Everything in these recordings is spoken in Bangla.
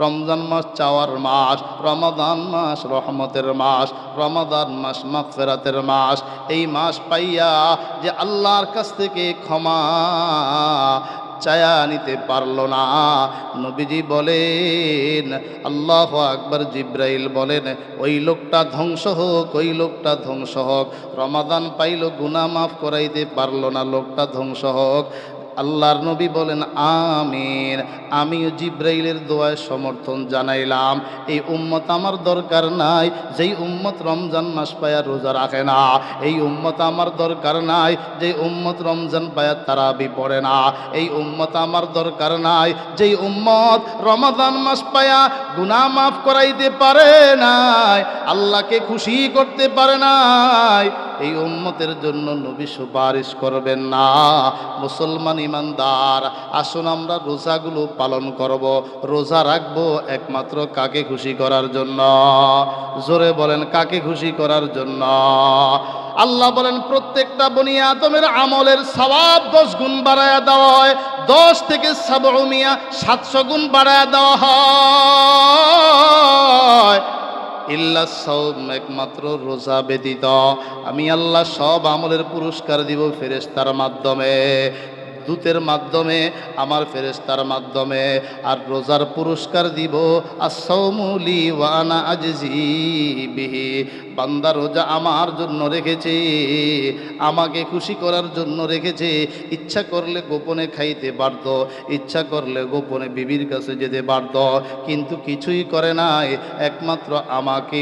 রমজান মাস চাওয়ার মাস, রমাদান মাস রহমতের মাস, রমাদান মাস মাগফিরাতের মাস। এই মাস পাইয়া যে আল্লাহর কাছ থেকে ক্ষমা চায়া নিতে পারল না, নবীজি বলেন আল্লাহু আকবার, জিব্রাইল বলেন ওই লোকটা ধ্বংস হোক, ওই লোকটা ধ্বংস হোক। রমাদান পাইল, গুনাহ মাফ করাইতে পারল না, লোকটা ধ্বংস হোক। আল্লাহর নবী বলেন আমিন। আমিও জিব্রাইলের দোয়ায় সমর্থন জানাইলাম। এই উম্মত আমার দরকার নাই যেই উম্মত রমজান মাস পায়া রোজা রাখে না। এই উম্মত আমার দরকার নাই যেই উম্মত রমজান পায়া তারাবি পড়ে না। এই উম্মত আমার দরকার নাই যেই উম্মত রমাদান মাস পায়া গুনাহ মাফ করাইতে পারে নাই, আল্লাহকে খুশি করতে পারে নাই। এই উম্মতের জন্য নবী সুপারিশ করবেন না। মুসলমান ইমানদার, আসুন আমরা রোজাগুলো পালন করব, রোজা রাখবো একমাত্র কাকে খুশি করার জন্য? জোরে বলেন, কাকে খুশি করার জন্য? আল্লাহ বলেন প্রত্যেকটা বনি আদমের আমলের সওয়াব 10 গুণ বাড়ায়া দেওয়া হয়। 10 থেকে 700 গুণ বাড়ায়া দেওয়া হয়। ইল্লা সাওম, একমাত্র রোজা ব্যতীত। আমি আল্লাহ সব আমলের পুরস্কার দিব ফেরেশতার মাধ্যমে, দূতের মাধ্যমে, আমার ফেরেশতার মাধ্যমে। আর রোজার পুরস্কার দিব as-sawmu li wa ana ajzi bihi। বান্দা রোজা আমার জন্য রেখেছে, আমাকে খুশি করার জন্য রেখেছে। ইচ্ছা করলে গোপনে খাইতে পারত, ইচ্ছা করলে গোপনে বিবির কাছে যেতে পারত, কিন্তু কিছুই করে নাই। একমাত্র আমাকে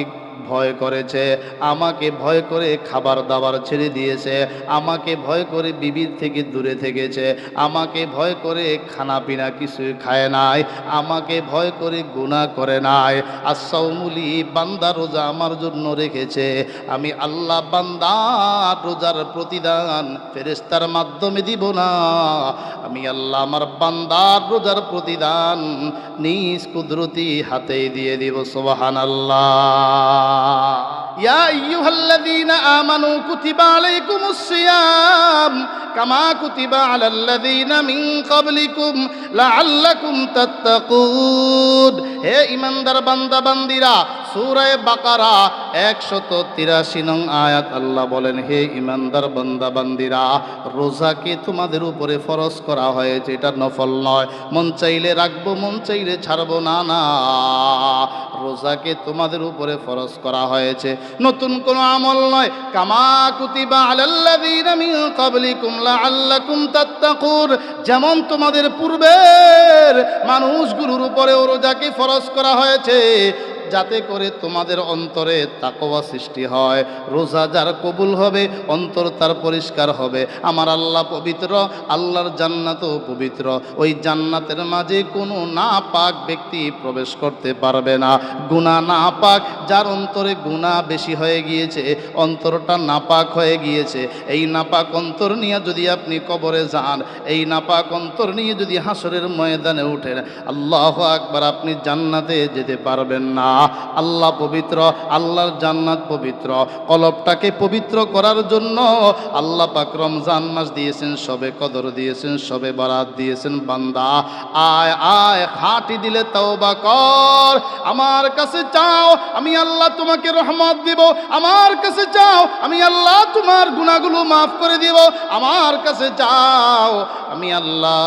ভয় করেছে, আমাকে ভয় করে খাবার দাবার ছেড়ে দিয়েছে, আমাকে ভয় করে বিবির থেকে দূরে থেকেছে, আমাকে ভয় করে খানা পিনা কিছুই খায় নাই, আমাকে ভয় করে গুনাহ করে নাই। as-sawmuli, বান্দা রোজা আমার জন্য রেখেছে। আমি আল্লাহ বান্দার রোজার প্রতিদান ফেরেশতার মাধ্যমে দিব না, আমি আল্লাহ আমার বান্দার রোজার প্রতিদান নিজ কুদরতি হাতেই দিয়ে দিব। সুবহানাল্লাহ। ইয়া আইয়ুহাল্লাযীনা আমানু কুতিবা আলাইকুমুস সিয়াম কামা কুতিবা আলাল্লাযীনা মিন ক্বাবলিকুম লাআল্লাকুম তাত্তাকুন। হে ঈমানদার বান্দা বান্দিরা, সূরা বাকারা 183 নং আয়াত আল্লাহ বলেন, হে ঈমানদার বান্দা বান্দিরা, রোজাকে তোমাদের উপরে ফরজ করা হয়েছে, এটা নফল নয়। মন চাইলে রাখবো, মন চাইলে ছাড়বো না, না, রোজাকে তোমাদের উপরে ফরজ করা হয়েছে, নতুন কোনো আমল নয়। কামা কুতিবা আলাল্লাযীনা মিন ক্বাবলিকুম লাআল্লাকুম তাত্তাকুন, যেমন তোমাদের পূর্বের মানুষগুলোর উপরেও রোজাকে ফরজ করা হয়েছে, যাতে করে তোমাদের অন্তরে তাকওয়া সৃষ্টি হয়। রোজা যার কবুল হবে, অন্তর তার পরিষ্কার হবে। আমার আল্লাহ পবিত্র, আল্লাহর জান্নাতও পবিত্র। ওই জান্নাতের মাঝে কোনো নাপাক ব্যক্তি প্রবেশ করতে পারবে না। গুনাহ নাপাক, যার অন্তরে গুনাহ বেশি হয়ে গিয়েছে, অন্তরটা নাপাক হয়ে গিয়েছে, এই নাপাক অন্তর নিয়ে যদি আপনি কবরে যান, এই নাপাক অন্তর নিয়ে যদি হাসরের ময়দানে উঠেন, আল্লাহু আকবার, আপনি জান্নাতে যেতে পারবেন না। আল্লাহ পবিত্র, আল্লাহর জান্নাত পবিত্র। কলবটাকে পবিত্র করার জন্য আল্লাহ পাক রমজান মাস দিয়েছেন, শবে কদর দিয়েছেন, শবে বরাত দিয়েছেন। বান্দা আয় আয়, খাঁটি দিলে তওবা কর, আমার কাছে চাও, আমি আল্লাহ তোমাকে রহমত দিব। আমার কাছে চাও, আমি আল্লাহ তোমার গুনাহগুলো মাফ করে দিব। আমার কাছে চাও, আমি আল্লাহ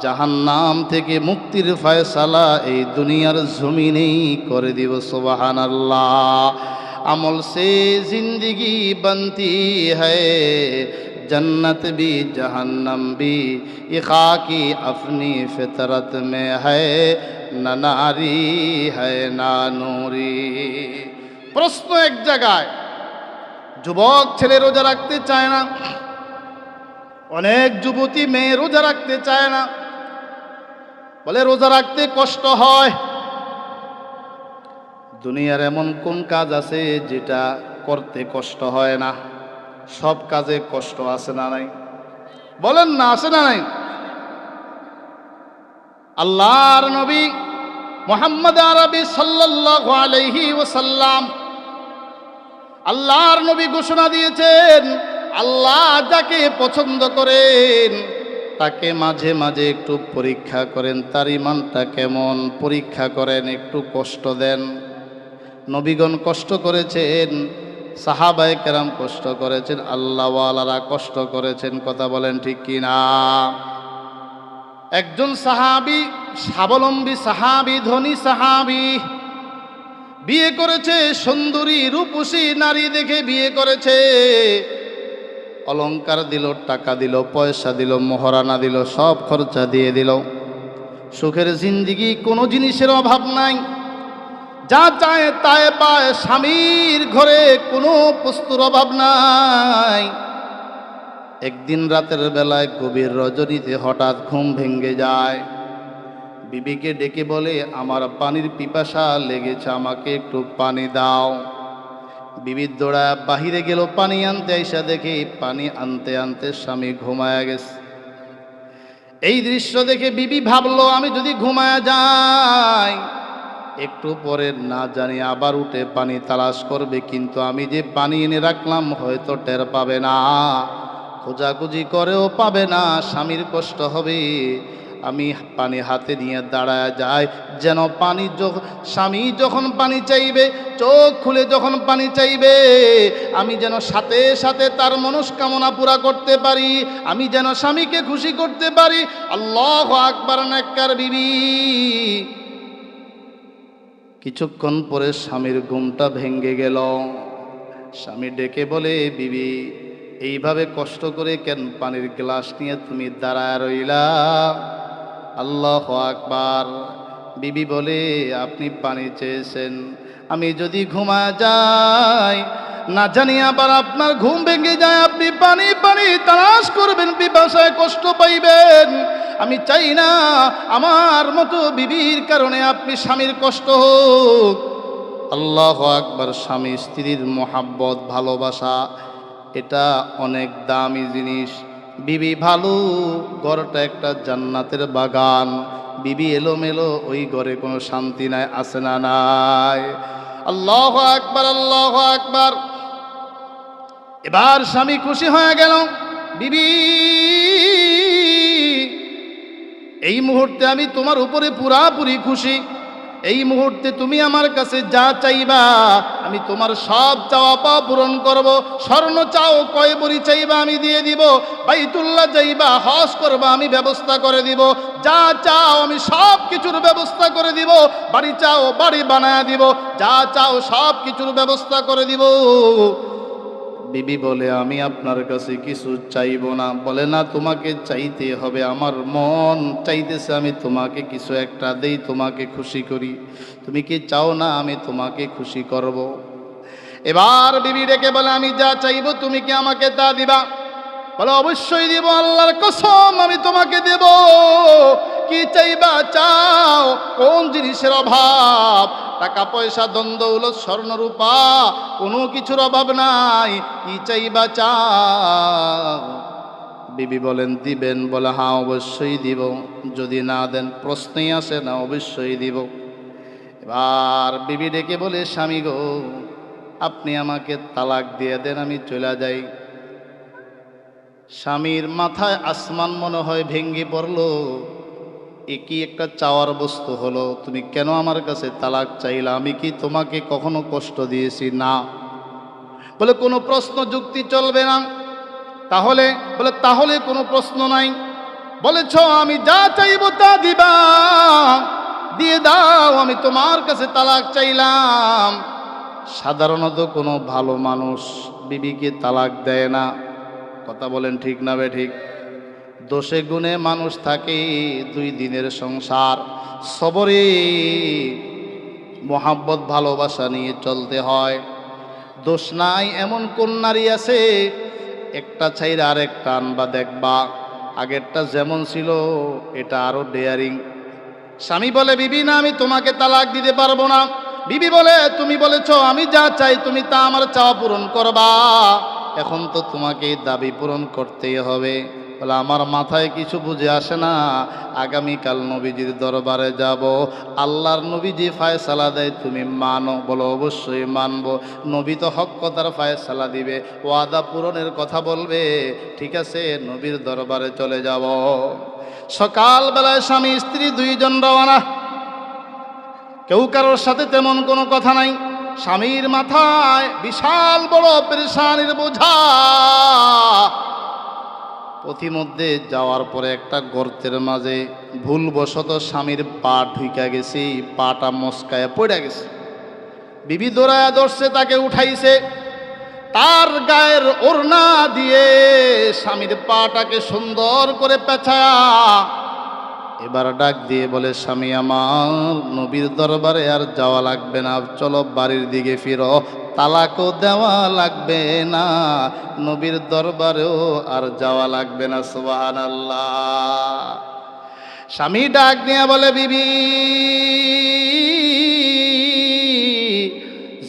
জাহান্নাম থেকে মুক্তির ফয়সালা এই দুনিয়ার জমিনেই করে দিব। সুবহানাল্লাহ। আমল সে জিंदगी बनती है, जन्नत भी जहन्नम भी, ये खाकी अपनी फितरत में है, न नारी है ना नूरी। প্রশ্ন এক জায়গায়, যুবক ছেলে রোজা রাখতে চায় না, অনেক যুবতী মেয়ে রোজা রাখতে চায় না, বলে রোজা রাখতে কষ্ট হয়। দুনিয়ার এমন কোন কাজ আছে যেটা করতে কষ্ট হয় না? সব কাজে কষ্ট আছে না নাই? বলেন না, আছে না নাই? আল্লাহর নবী মুহাম্মদ আরবি সাল্লাল্লাহু আলাইহি ওয়াসাল্লাম, আল্লাহর নবী ঘোষণা দিয়েছেন, আল্লাহ যাকে পছন্দ করেন তাকে মাঝে মাঝে একটু পরীক্ষা করেন, তার ইমানটা কেমন পরীক্ষা করেন, একটু কষ্ট দেন। নবীগণ কষ্ট করেছেন, সাহাবায়ে কেরাম কষ্ট করেছেন, আল্লাহওয়ালারা কষ্ট করেছেন। কথা বলেন ঠিক কি না? একজন সাহাবী, স্বাবলম্বী সাহাবী, ধনী সাহাবী, বিয়ে করেছে, সুন্দরী রূপসী নারী দেখে বিয়ে করেছে। অলংকার দিল, টাকা দিল, পয়সা দিল, মোহরানা দিল, সব খরচা দিয়ে দিল। সুখের জিন্দিগি, কোনো জিনিসের অভাব নাই, যা চায় তাই পায়। স্বামীর ঘরে কোনো বস্তুর অভাব নাই। একদিন রাতের বেলায় গভীর রজনীতে হঠাৎ ঘুম ভেঙে যায়। বিবিকে ডেকে বলে, আমার পানির পিপাসা লেগেছে, আমাকে একটু পানি দাও। বিবির দৌড়া বাহিরে গেল পানি আনতে, আইসা দেখে পানি আনতে আনতে স্বামী ঘুমায়া গেছে। এই দৃশ্য দেখে বিবি ভাবলো, আমি যদি ঘুমায়া যাই, একটু পরে না জানি আবার উঠে পানি তালাশ করবে, কিন্তু আমি যে পানি এনে রাখলাম হয়তো টের পাবে না, খোঁজাখুঁজি করেও পাবে না, স্বামীর কষ্ট হবে। আমি পানি হাতে নিয়ে দাঁড়ায় যাই, যেন পানি স্বামী যখন পানি চাইবে, চোখ খুলে যখন পানি চাইবে, আমি যেন সাথে সাথে তার মনস্কামনা পুরা করতে পারি, আমি যেন স্বামীকে খুশি করতে পারি। আল্লাহু আকবার। নেককার বিবি। কিছুক্ষণ পরে স্বামীর ঘুমটা ভেঙে গেল। স্বামী ডেকে বলে, বিবি এইভাবে কষ্ট করে কেন পানির গ্লাস নিয়ে তুমি দাঁড়ায় রইলা? আল্লাহু আকবার। বিবি বলে, আপনি পানি চেয়েছেন, আমি যদি ঘুমা যাই, না জানি আবার আপনার ঘুম ভেঙে যায়, আপনি পানি পানি তালাশ করবেন, পিপাসায় কষ্ট পাইবেন। আমি চাই না আমার মতো বিবির কারণে আপনি স্বামীর কষ্ট হোক। আল্লাহু আকবার। স্বামী স্ত্রীর মোহাব্বত, ভালোবাসা, এটা অনেক দামি জিনিস। বিবি ভালো, ঘরটা একটা জান্নাতের বাগান। বিবি এলোমেলো, ওই ঘরে কোনো শান্তি নাই, আছে না নাই? আল্লাহু আকবার, আল্লাহু আকবার। এবার স্বামী খুশি হয়ে গেল। বিবি, এই মুহূর্তে আমি তোমার উপরে পুরাপুরি খুশি। এই মুহূর্তে তুমি আমার কাছে যা চাইবা, আমি তোমার সব চাওয়া পাওয়া পূরণ করব। স্বর্ণ চাও, কয় ভরি চাইবা আমি দিয়ে দিব। বাইতুল্লাহ যাইবা, হজ করবা, আমি ব্যবস্থা করে দিব। যা চাও আমি সব কিছুর ব্যবস্থা করে দিব। বাড়ি চাও, বাড়ি বানায় দিব। যা চাও সব কিছুর ব্যবস্থা করে দিব। বিবি বলে, আমি আপনার কাছে কিছু চাইব না। বলে, না, তোমাকে চাইতে হবে, আমার মন চাইতেছে আমি তোমাকে কিছু একটা দেই, তোমাকে খুশি করি। তুমি কি চাও না আমি তোমাকে খুশি করব? এবার বিবি ডেকে বলে, আমি যা চাইব তুমি কি আমাকে তা দিবা? বলে, অবশ্যই দিব, আল্লাহর কসম আমি তোমাকে দেব। কি চাইবা চাও। কোন জিনিসের অভাব? টাকা পয়সা, দ্বন্দ্ব, স্বর্ণ রূপা, কোনো কিছুর অভাব নাই। কি চাইবা চাও। বিবি বলেন, দিবেন? বলে, হ্যাঁ অবশ্যই দিব। যদি না দেন প্রশ্নই আসে না, অবশ্যই দিব। এবার বিবি ডেকে বলে, স্বামী গো, আপনি আমাকে তালাক দিয়ে দেন, আমি চলে যাই। স্বামীর মাথায় আসমান মনে হয় ভেঙ্গে পড়লো। এ কি একটা চাওয়ার বস্তু হলো? তুমি কেন আমার কাছে তালাক চাইলা? আমি কি তোমাকে কখনো কষ্ট দিয়েছি? না। বলে, কোনো প্রশ্ন যুক্তি চলবে না। তাহলে? বলে, তাহলে কোনো প্রশ্ন নাই। বলেছ আমি যা চাইব তা দিবা, দিয়ে দাও, আমি তোমার কাছে তালাক চাইলাম। সাধারণত কোনো ভালো মানুষ বিবিকে তালাক দেয় না। কথা বলেন ঠিক না বে ঠিক? দোষে গুণে মানুষ থাকে, 2 দিনের সংসার, সবরে মোহাব্বত ভালোবাসা নিয়ে চলতে হয়। দোষ নাই এমন কোন নারী আছে, একটা ছাইরা আরেকটা আনবা, দেখবা আগেরটা যেমন ছিল এটা আরো ডেয়ারিং। স্বামী বলে, বিবি না, আমি তোমাকে তালাক দিতে পারবো না। বিবি বলে, তুমি বলেছো আমি যা চাই তুমি তা আমার চাওয়া পূরণ করবা, এখন তো তোমাকে দাবি পূরণ করতেই হবে। বলে আমার মাথায় কিছু বুঝে আসে না, আগামীকাল নবীজির দরবারে যাব, আল্লাহর নবীজি ফায়সালা দেয় তুমি মানো? বলো অবশ্যই মানব। নবী তো হক কথার ফায়সালা দিবে, ওয়াদা পূরণের কথা বলবে, ঠিক আছে নবীর দরবারে চলে যাব। সকালবেলায় স্বামী স্ত্রী দুইজন রওনা, কেউ কারোর সাথে তেমন কোনো কথা নাই। স্বামীর মাথায় বিশাল বড় পেরেশানির বোঝা। পথিমধ্যে যাওয়ার পরে একটা গর্তের মাঝে ভুলবশত স্বামীর পা ঢুইকা গেছে, পাটা মস্কায় পড়ে গেছে। বিবি দৌড়ায়া ধরছে, তাকে উঠাইছে, তার গায়ের ওড়না দিয়ে স্বামীর পাটাকে সুন্দর করে পেঁচায়া এবার ডাক দিয়ে বলে, স্বামী আমার, নবীর দরবারে আর যাওয়া লাগবে না, চলো বাড়ির দিকে ফিরো, তালাকও দেওয়া লাগবে না, নবীর দরবারেও আর যাওয়া লাগবে না। সুবহানাল্লাহ। স্বামী ডাক দিয়ে বলে, বিবি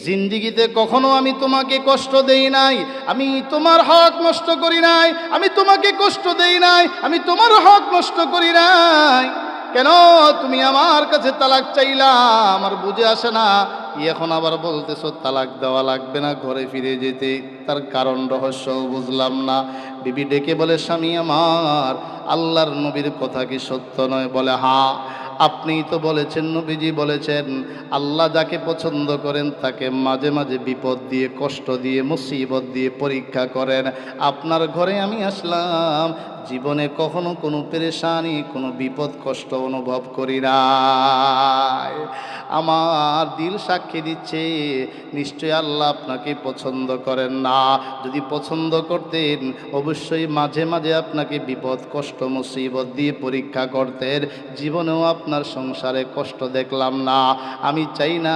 জিন্দিগিতে কখনো আমি তোমাকে কষ্ট দেই নাই, আমি তোমার হক নষ্ট করি নাই, আমি তোমাকে কষ্ট দেই নাই, আমি তোমার হক নষ্ট করি নাই, কেন তুমি আমার কাছে তালাক চাইলা? আমার বুঝে আসে না, এখন আবার বলতেছো তালাক দেওয়া লাগবে না, ঘরে ফিরে যেতে, তার কারণ রহস্য বুঝলাম না। বিবি ডেকে বলে, স্বামী আমার, আল্লাহর নবীর কথা কি সত্য নয়? বলে হ্যাঁ, আপনিই তো বলেছেন, নবীজি বলেছেন, আল্লাহ যাকে পছন্দ করেন তাকে মাঝে মাঝে বিপদ দিয়ে, কষ্ট দিয়ে, মুসিবত দিয়ে পরীক্ষা করেন। আপনার ঘরে আমি আসলাম, জীবনে কখনো কোনো পেরেশানি, কোনো বিপদ কষ্ট অনুভব করি নাই। আমার দিল সাক্ষী দিচ্ছে, নিশ্চয়ই আল্লাহ আপনাকে পছন্দ করেন না। যদি পছন্দ করতেন অবশ্যই মাঝে মাঝে আপনাকে বিপদ কষ্ট মুসিবত দিয়ে পরীক্ষা করতেন। জীবনেও আপনার সংসারে কষ্ট দেখলাম না। আমি চাই না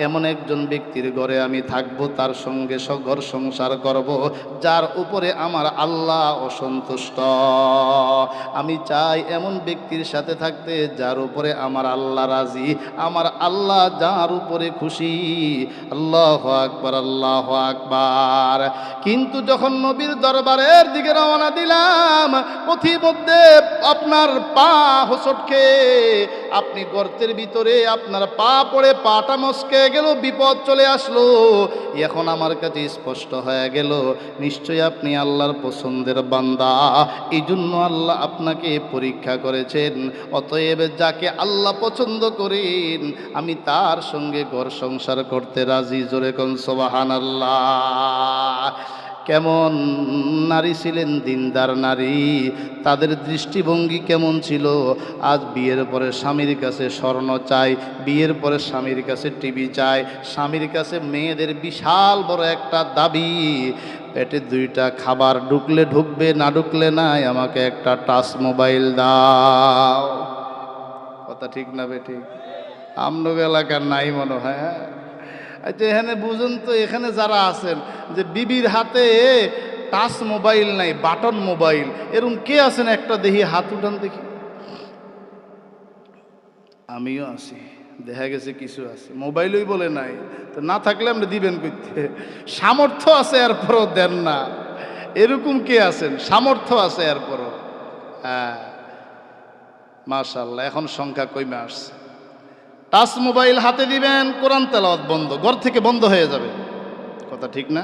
এমন একজন ব্যক্তির ঘরে আমি থাকবো, তার সঙ্গে ঘর সংসার করব, যার উপরে আমার আল্লাহ অসন্তুষ্ট। আমি চাই এমন ব্যক্তির সাথে থাকতে যার উপরে আমার আল্লাহ রাজি, আমার আল্লাহ যার উপরে খুশি। আল্লাহু আকবার, আল্লাহু আকবার। কিন্তু যখন নবীর দরবারের দিকে রওনা দিলাম, পথিমধ্যে আপনার পা হোঁচট খেয়ে আপনি গর্তের ভিতরে আপনার পা পড়ে পাটা মস্কে গেল, বিপদ চলে আসলো। এখন আমার কাছে স্পষ্ট হয়ে গেল, নিশ্চয়ই আপনি আল্লাহর পছন্দের বান্দা, এই জন্য আল্লাহ আপনাকে পরীক্ষা করেছেন। অতএব যাকে আল্লাহ পছন্দ করেন আমি তার সঙ্গে ঘর সংসার করতে রাজি। জোরে কোন সুবহানাল্লাহ। কেমন নারী ছিলেন? দিনদার নারী। তাদের দৃষ্টিভঙ্গি কেমন ছিল? আজ বিয়ের পরে স্বামীর কাছে স্বর্ণ চাই, বিয়ের পরে স্বামীর কাছে টিভি চাই, স্বামীর কাছে মেয়েদের বিশাল বড় একটা দাবি, পেটে দুইটা খাবার ঢুকলে ঢুকবে, না ঢুকলে নাই, আমাকে একটা টাচ মোবাইল দাও। কথা ঠিক না বেঠিক? আমনগ এলাকার নাই মনে হয়। আচ্ছা এখানে বুঝুন তো, এখানে যারা আছেন যে বিবির হাতে টাচ মোবাইল নাই, বাটন মোবাইল, এরকম কে আছেন? একটা দেখি, হাত উঠান দেখি। আমিও আছি, দেখা গেছে কিছু আছে, মোবাইলই বলে নাই, তো না থাকলে আমরা দিবেন করতে। সামর্থ্য আছে এরপরও দেন না, এরকম কে আছেন? সামর্থ্য আছে এরপরও। হ্যাঁ মাশাআল্লাহ, এখন সংখ্যা কমে আসছে। টাচ মোবাইল হাতে দিবেন, কোরআন তেলাওয়াত বন্ধ, ঘর থেকে বন্ধ হয়ে যাবে। কথা ঠিক না?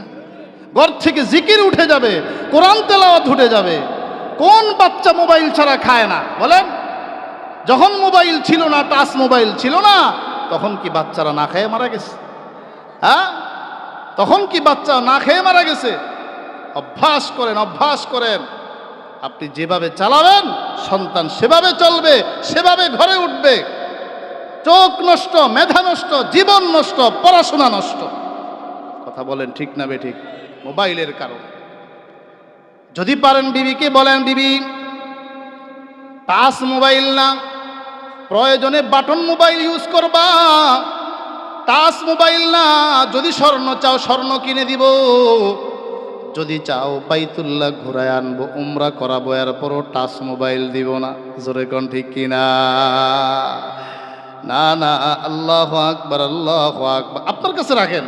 ঘর থেকে জিকির উঠে যাবে, কোরআন তেলাওয়াত উঠে যাবে। কোন বাচ্চা মোবাইল ছাড়া খায় না বলেন? যখন মোবাইল ছিল না, টাচ মোবাইল ছিল না, তখন কি বাচ্চারা না খেয়ে মারা গেছে? হ্যাঁ, তখন কি বাচ্চা না খেয়ে মারা গেছে? অভ্যাস করেন, অভ্যাস করেন। আপনি যেভাবে চালাবেন সন্তান সেভাবে চলবে, সেভাবে ঘরে উঠবে। চোখ নষ্ট, মেধা নষ্ট, জীবন নষ্ট, পড়াশোনা নষ্ট। কথা বলেন ঠিক না বেঠিক? মোবাইলের কারণে। যদি পারেন বিবিকে বলেন, বিবি টাচ মোবাইল না, প্রয়োজনে বাটন মোবাইল ইউজ করবা, টাচ মোবাইল না। যদি স্বর্ণ চাও স্বর্ণ কিনে দিব, যদি চাও বাইতুল্লাহ ঘুরায় আনবো, উমরা করাবো, এরপরও টাচ মোবাইল দিব না। জোরে কোন ঠিক কিনা? না না, আল্লাহু আকবার, আল্লাহু আকবার। আপনার কাছে রাখেন,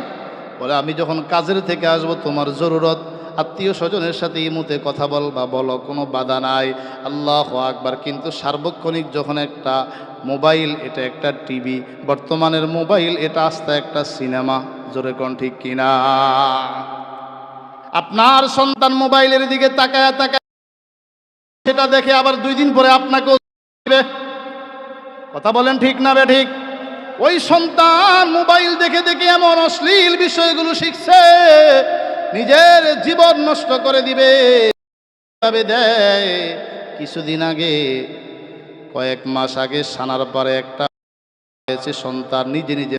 বলে আমি যখন কাজের থেকে আসবো, তোমার জরুরত আত্মীয় স্বজনের সাথে ইমুতে কথা বলবা, বলো, কোনো বাধা নাই। আল্লাহু আকবার। কিন্তু সার্বক্ষণিক যখন একটা মোবাইল, এটা একটা টিভি, বর্তমানের মোবাইল এটা আস্তে একটা সিনেমা, জোরে কোন ঠিক কিনা? আপনার সন্তান মোবাইলের দিকে তাকায় তাকায় সেটা দেখে আবার 2 দিন পরে আপনাকেও দিবে। কথা বলেন ঠিক না বে ঠিক? ওই সন্তান মোবাইল দেখে দেখে এমন অশ্লীল বিষয়গুলো শিখছে, নিজের জীবন নষ্ট করে দিবে। দেয় কিছুদিন আগে, কয়েক মাস আগে সানার পরে একটা সন্তান নিজে নিজে,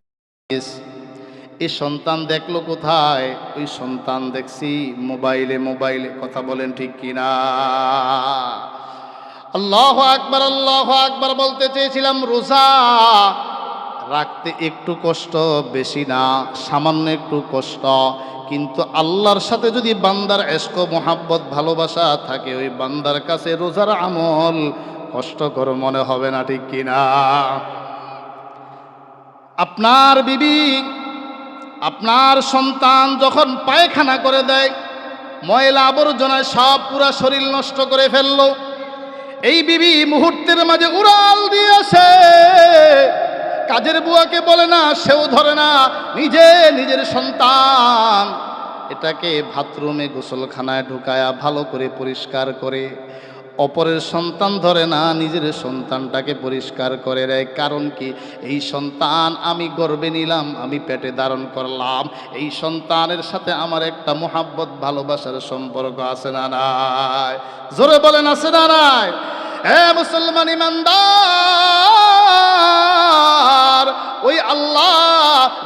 এই সন্তান দেখলো কোথায়? ওই সন্তান দেখছি মোবাইলে। মোবাইলে। কথা বলেন ঠিক কিনা? আল্লাহু আকবার, আল্লাহু আকবার। বলতে চেয়েছিলাম রোজা রাখতে একটু কষ্ট, বেশি না, সামান্য একটু কষ্ট, কিন্তু আল্লাহর সাথে যদি বান্দার ইশক, মোহাব্বত, ভালোবাসা থাকে, ওই বান্দার কাছে রোজার আমল কষ্টকর মনে হবে না, ঠিক কিনা? আপনার বিবি, আপনার সন্তান যখন পায়খানা করে দেয়, ময়লা আবর্জনায় সব পুরা শরীর নষ্ট করে ফেললো, এই বিবি মুহূর্তের মাঝে উড়াল দিয়েছে, কাজের বুয়াকে বলে না, সেও ধরে না, নিজে নিজের সন্তান এটাকে বাথরুমে গোসলখানায় ঢুকায়া ভালো করে পরিষ্কার করে, অপরের সন্তান ধরে না, নিজের সন্তানটাকে পরিষ্কার করে দেয়। কারণ কি? এই সন্তান আমি গর্বে নিলাম, আমি পেটে ধারণ করলাম, এই সন্তানের সাথে আমার একটা মোহাব্বত, ভালোবাসার সম্পর্ক আছে না নাই? জোরে বলেন আছে না নাই? হে মুসলমান ইমানদার, ওই আল্লাহ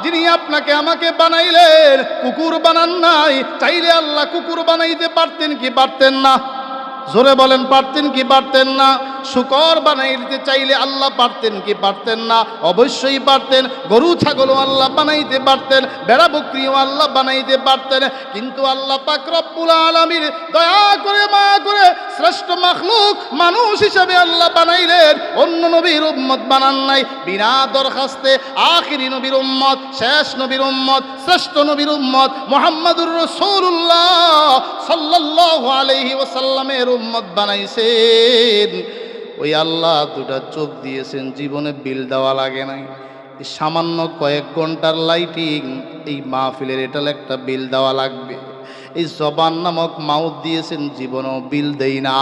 যিনি আপনাকে আমাকে বানাইলেন, কুকুর বানান নাই। চাইলে আল্লাহ কুকুর বানাইতে পারতেন কি পারতেন না? জোরে বলেন পারতেন কি পারতেন না? শুকর বানাইতে চাইলে আল্লাহ পারতেন কি পারতেন না? অবশ্যই পারতেন। গরু ছাগলও আল্লাহ বানাইতে পারতেন, বেড়া বকরিও আল্লাহ বানাইতে পারতেন। কিন্তু আল্লাহ পাক রব্বুল আলামিন দয়া করে, মায়া করে শ্রেষ্ঠ মাখলুক মানুষ হিসেবে আল্লাহ বানাইলেন, অন্য নবীর উম্মত বানান নাই। বিনা দরখাস্তে আখিরি নবীর উম্মত, শেষ নবীর উম্মত, শ্রেষ্ঠ নবীর উম্মত মুহাম্মদুর রাসূলুল্লাহ সাল্লাল্লাহু আলাইহি ওয়াসাল্লামের উম্মত বানাইছেন। ওই আল্লাহ দুটা চোখ দিয়েছেন, জীবনে বিল দেওয়া লাগে নাই। এই সামান্য কয়েক ঘন্টার লাইটিং, এই মাহফিলের এটার একটা বিল দেওয়া লাগবে। এই জবান নামক মাউথ দিয়েছেন, জীবনেও বিল দেই না।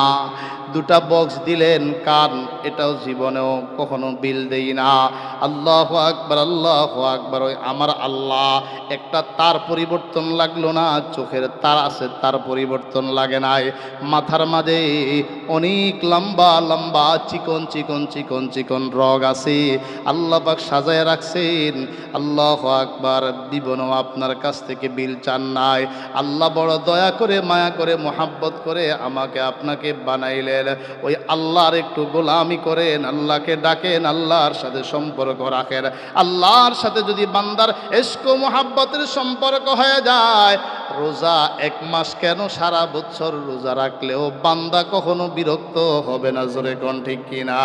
দুটা বক্স দিলেন কান, এটাও জীবনেও কখনো বিল দেই না। আল্লাহু আকবার, আল্লাহু আকবার। ওই আমার আল্লাহ, একটা তার পরিবর্তন লাগলো না, চোখের তার আছে, তার পরিবর্তন লাগে নাই। মাথার মাঝে অনেক লম্বা লম্বা চিকন চিকন চিকন চিকন রগ আছে, আল্লাহ পাক সাজায় রাখছেন। আল্লাহু আকবার। জীবনেও আপনার কাছ থেকে বিল চান নাই। আল্লাহ বড় দয়া করে, মায়া করে, মোহাব্বত করে আমাকে আপনাকে বানাইলেন। ওই আল্লাহর একটু গোলামি করেন, আল্লাহকে ডাকেন, আল্লাহর সাথে সম্পর্ক রাখেন। আল্লাহর সাথে যদি বান্দার ইশক মোহাব্বতের সম্পর্ক হয়ে যায়, রোজা 1 মাস কেন, সারা বছর রোজা রাখলেও বান্দা কখনো বিরক্ত হবে না। জোরে কোন ঠিক কিনা?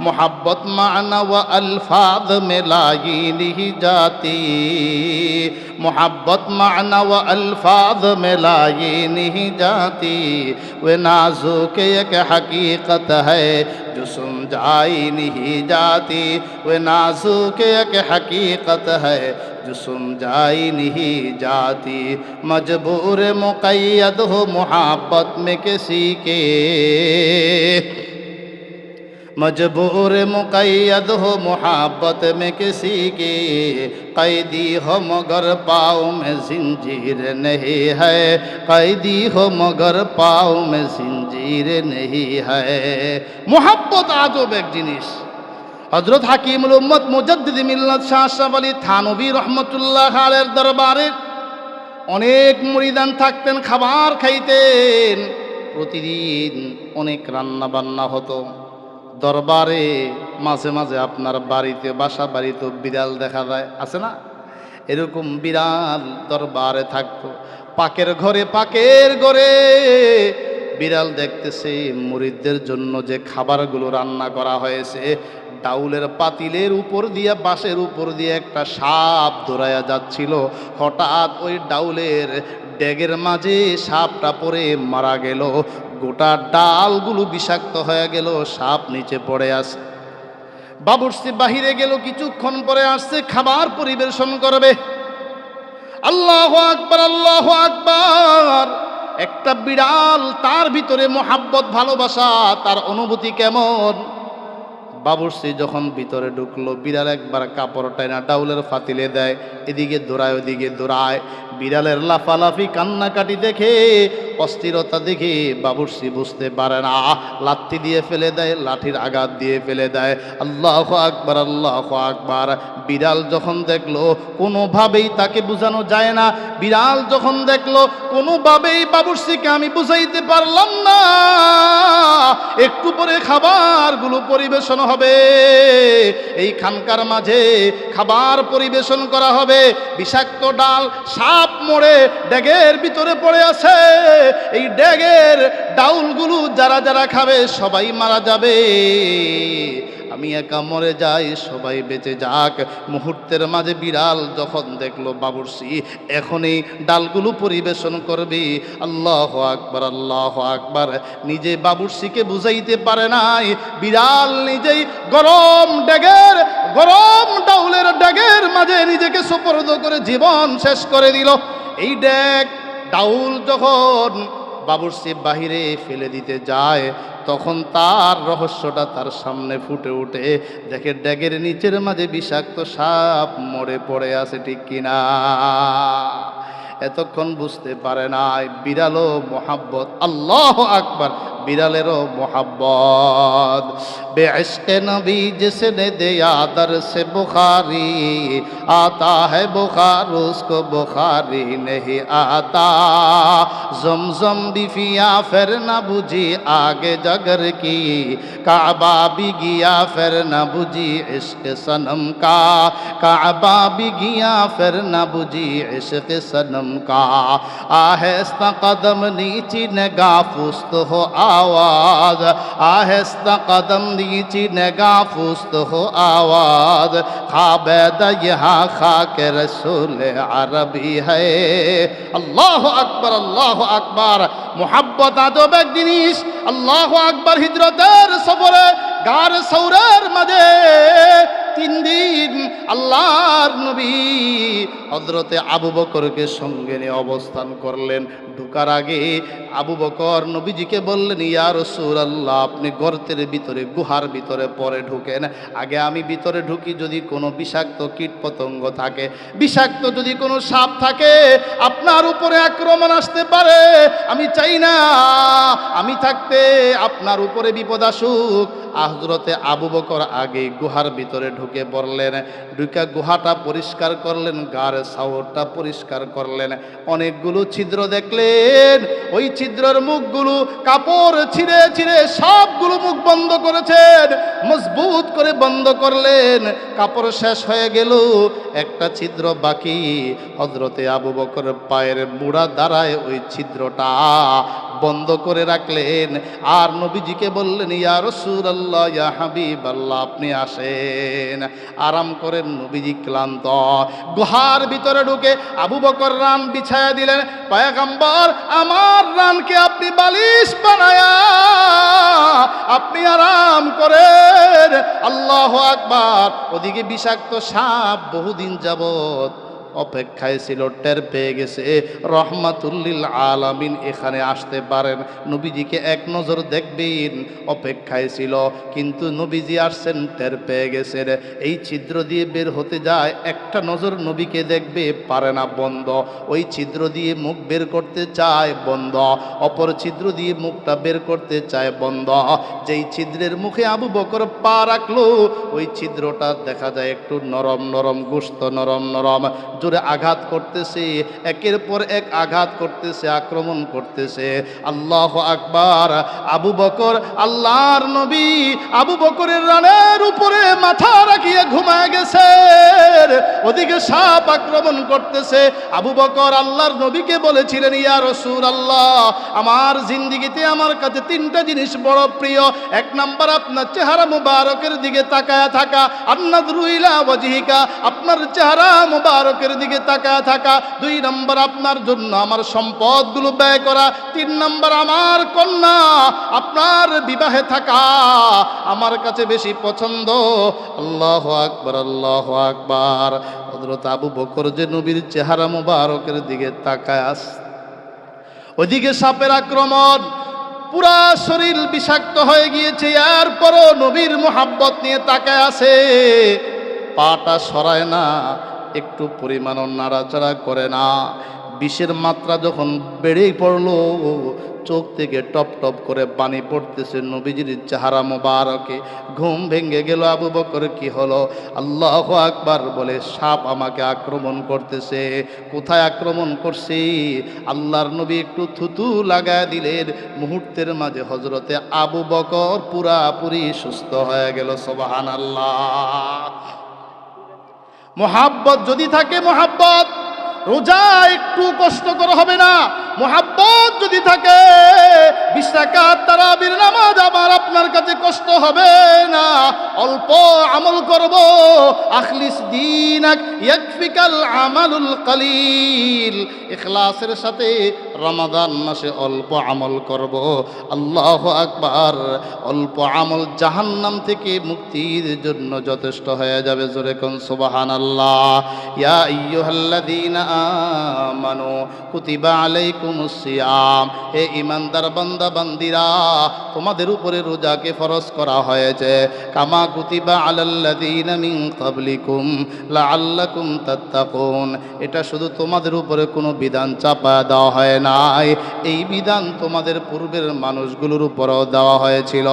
মোহাব্বত মানা ওয়া আলফাজ মে লাই নিহি জাতি, मोहब्बत माना व अल्फाज में लाई नहीं जाती, वे नाजुक एक हकीकत है जो समझाई नहीं जाती, वे नाजुक एक हकीकत है जो समझाई नहीं जाती। मजबूर मुक़य्यद हो मोहब्बत में किसी के, मजबूर मुक़य्यद हो मोहब्बत में किसी के, कैदी हो मगर पाँव में जिंजीर नहीं है, कैदी हो मगर पाँव में जिंजीर नहीं है। मोहब्बत आजब एक जिनिस। हजरत हाकिमुल उम्मत मुजद्दिद मिल्लत शाह अशरफ आলী থানভী রহমতুল্লাহ আলাইহির দরবারে অনেক মুরিদান থাকতেন, খাবার খাইতেন, প্রতিদিন অনেক রান্না বান্না হতো। দরবারে মাঝে মাঝে আপনার বাড়িতে, বাসা বাড়িতে বিড়াল দেখা যায়, আছে না? এরকম বিড়াল দরবারে থাকতো। পাকের ঘরে বিড়াল দেখতেছে মুরিদদের জন্য যে খাবারগুলো রান্না করা হয়েছে, ডাউলের পাতিলের উপর দিয়ে, বাঁশের উপর দিয়ে একটা সাপ দৌড়াইয়া যাচ্ছিল। হঠাৎ ওই ডাউলের ড্যাগের মাঝে সাপটা পড়ে মারা গেল, গোটা ডালগুলো বিষাক্ত হয়ে গেল, সাপ নিচে পড়ে আছে। বাবুর্চি বাহিরে গেল, কিছুক্ষণ পরে আসছে, খাবার পরিবেশন করবে। আল্লাহু আকবার, আল্লাহু আকবার। একটা বিড়াল, তার ভিতরে মোহাব্বত, ভালোবাসা, তার অনুভূতি কেমন। বাবুর্চি যখন ভিতরে ঢুকলো, বিড়াল একবার কাপড় টাইনা ডাউলের ফাতিলে দেয়, এদিকে দৌড়ায় ওদিকে দৌড়ায়। বিড়ালের লাফালাফি কান্নাকাটি দেখে, অস্থিরতা দেখে বাবুর্চি বুঝতে পারে না, লাথি দিয়ে ফেলে দেয়, লাঠির আঘাত দিয়ে ফেলে দেয়। আল্লাহু আকবার, আল্লাহু আকবার। বিড়াল যখন দেখলো কোনোভাবেই তাকে বোঝানো যায় না, বিড়াল যখন দেখলো কোনোভাবেই বাবুর্চিকে আমি বুঝাইতে পারলাম না, একটু পরে খাবারগুলো পরিবেশন হবে, এই খানকার মাঝে খাবার পরিবেশন করা হবে। বিষাক্ত ডাল, সাপ মরে ড্যাগের ভিতরে পড়ে আছে। এই ড্যাগের ডাউলগুলো যারা যারা খাবে সবাই মারা যাবে, আমি একা মরে যাই, সবাই বেঁচে যাক। মুহূর্তের মাঝে বিড়াল যখন দেখলো বাবুর্চি এখন এই ডালগুলো পরিবেশন করবে, আল্লাহু আকবার, আল্লাহু আকবার। নিজে বাবুর্চিকে বুঝাইতে পারে নাই, বিড়াল নিজেই গরম ডাউলের ড্যাগের মাঝে নিজেকে সুপর্দ করে জীবন শেষ করে দিল। এই ড্যাগ ডাউল যখন বাবুর্চি বাহিরে ফেলে দিতে যায়, তখন তার রহস্যটা তার সামনে ফুটে উঠে, দেখে ড্যাগের নিচের মাঝে বিষাক্ত সাপ মরে পড়ে আছে, ঠিক কিনা। এতক্ষণ বুঝতে পারে নাই বিড়ালও মোহাব্বত, আল্লাহু আকবার, बिरलेरो मोहब्बत बेइश्क़ नबी जिसने दिया दर से बुखारी आता है बुखार उसको बुखारी नहीं आता ज़मज़म भी पिया फिर न बुझी आगे जगर की काबा भी गया फिर न बुझी इश्क़ सनम का काबा भी गया फिर न बुझी इश्क़ सनम का आहिस्ता कदम नीची नगाह फुस्त हो आवाज़ आहिस्ता कदम नीची नगाह फुस्त हो आवाज़ खाबैद यहाँ खाक रसूल अरबी है अल्लाह अकबर मोहब्बत आजब एक जिनिस अल्लाह अकबर हिजरतेर सफरे गार सौरेर मजे 3 दिन আল্লাহর নবী হযরতে আবু বকরকে সঙ্গে নিয়ে অবস্থান করলেন। ঢোকার আগে আবু বকর নবীজিকে বললেন, ইয়া রাসূলুল্লাহ, আপনি গর্তের ভিতরে গুহার ভিতরে পরে ঢুকেন, আগে আমি ভিতরে ঢুকি। যদি কোনো বিষাক্ত কীট পতঙ্গ থাকে, বিষাক্ত যদি কোনো সাপ থাকে, আপনার উপরে আক্রমণ আসতে পারে, আমি চাই না আমি থাকতে আপনার উপরে বিপদ আসুক। হযরতে আবু বকর আগে গুহার ভিতরে ঢুকে পড়লেন। ঢুকে গুহাটা পরিষ্কার করলেন, গার সাওরটা পরিষ্কার করলেন। অনেকগুলো ছিদ্র দেখলেন, ওই ছিদ্রের মুখগুলো কাপড় ছিঁড়ে ছিঁড়ে সবগুলো মুখ বন্ধ করেছেন, মজবুত করে বন্ধ করলেন। কাপড় শেষ হয়ে গেল, একটা ছিদ্র বাকি। হযরতে আবু বকর পায়ের মুড়া দ্বারায় ওই ছিদ্রটা বন্ধ করে রাখলেন। আর নবীজিকে বললেন, ইয়া রাসূলুল্লাহ, ইয়া হাবিবাল্লাহ, আপনি আসেন, আরাম করেন। নবীজি ক্লান্ত। গুহার ভিতরে ঢুকে আবু বকর রান বিছায়া দিলেন। পয়গম্বর, আমার রানকে আপনি বালিশ বানায়া আপনি আরাম করেন। আল্লাহু আকবার। ওদিকে বিষাক্ত সাপ বহুদিন যাবত অপেক্ষায় ছিল, টের পেয়ে গেছে রহমাতুল্লিল আলামিন এখানে আসতে পারেন, নবীজিকে এক নজর দেখবেন, অপেক্ষায় ছিল। কিন্তু নবীজি আসছেন, টের পেয়ে গেছেন, এই ছিদ্র দিয়ে বের হতে যায়, একটা নজর নবীকে দেখবে, পারে না, বন্ধ। ওই ছিদ্র দিয়ে মুখ বের করতে চায়, বন্ধ। অপর ছিদ্র দিয়ে মুখটা বের করতে চায়, বন্ধ। যেই ছিদ্রের মুখে আবু বকর পা রাখলো, ওই ছিদ্রটা দেখা যায় একটু নরম নরম, গোশত নরম নরম, জোরে আঘাত করতেছে, একের পর এক আঘাত করতেছে, আক্রমণ করতেছে। আল্লাহু আকবার। আবু বকর, আল্লাহর নবী আবু বকরের রানের উপরে মাথা রাখিয়ে ঘুমায় গেছে। ওদিকে সাপ আক্রমণ করতেছে। আবু বকর আল্লাহর নবীকে বলেছিলেন, ইয়া রাসূলুল্লাহ, আমার জিন্দেগিতে আমার কাছে তিনটা জিনিস বড় প্রিয়। এক নাম্বার আপনার চেহারা মুবারকের দিকে তাকায়া থাকা, আন্নাযরু ইলা ওয়াজহিকা, আপনার চেহারা মুবারকের দিকে তাকায়া থাকা। দুই নাম্বার আপনার জন্য আমার সম্পদগুলো ব্যয় করা। তিন নাম্বার আমার কন্যা আপনার বিবাহে থাকা আমার কাছে বেশি পছন্দ। আল্লাহু আকবার, আল্লাহু আকবার। হযরত আবু বকর যে নবীর চেহারা মুবারকের দিকে তাকায় আছে, ওইদিকে সাপের আক্রমণ, পুরা শরীর বিষাক্ত হয়ে গিয়েছে, এরপরও নবীর মুহাব্বত নিয়ে তাকায় আছে। পাটা সরায় না, একটু পরিমাণও নাড়াচাড়া করে না। বিষের মাত্রা যখন বেড়ে পড়লো, চোখ থেকে টপ টপ করে পানি পড়তেছে নবীজির চেহারা মোবারকে। ঘুম ভেঙে গেল। আবু বকর, কি হলো? আল্লাহু আকবার বলে, সাপ আমাকে আক্রমণ করতেছে। কোথায় আক্রমণ করছে? আল্লাহর নবী একটু থুতু লাগায় দিলেন, মুহূর্তের মাঝে হযরতে আবু বকর পুরাপুরি সুস্থ হয়ে গেল। সুবহানাল্লাহ। মোহাব্বত যদি থাকে, মোহাব্বত, রোজা একটু কষ্টকর হবে না। মোহাব্বত যদি থাকে, 20 রাকাত তারাবির নামাজ আমার আপনার কাছে কষ্ট হবে না। অল্প আমল করব। আখলিস দীনাক ইয়াকফিকাল আমালুল কলিল। ইখলাসের সাথে রমাদান মাসে অল্প আমল করব। আল্লাহু আকবার। অল্প আমল জাহান্নাম থেকে মুক্তির জন্য যথেষ্ট হয়ে যাবে। জোরে কোন সুবহানাল্লাহ। ইয়া আইয়ুহাল্লাযীনা আমানু কুতিবা আলাইকুমুস সিয়াম। হে ঈমানদার বান্দা বান্দিরা, তোমাদের উপরে রোজাকে ফরজ করা হয়েছে। কামা কুতিবা আলাল্লাযীনা মিন ক্বাবলিকুম লাআল্লাকুম তাত্তাকুন। এটা শুধু তোমাদের উপরে কোনো বিধান চাপা দেওয়া হয় নাই, এই বিধান তোমাদের পূর্বের মানুষগুলোর উপরেও দেওয়া হয়েছিল।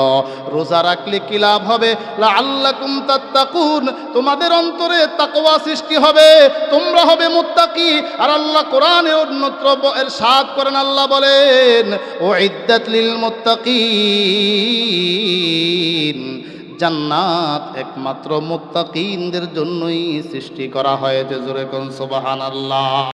রোজা রাখলে কি লাভ হবে? লাআল্লাকুম তাত্তাকুন, তোমাদের অন্তরে তাকওয়া সৃষ্টি হবে, তোমরা হবে মুত্তাকি। আর আল্লাহ কোরআনে অন্যত্র ইরশাদ করেন, আল্লাহ বলেন, উইদ্দাত লিল মুত্তাকিন। জান্নাত একমাত্র মুত্তাকিনদের জন্যই সৃষ্টি করা হয়েছে। জোরে কোন সুবহানাল্লাহ।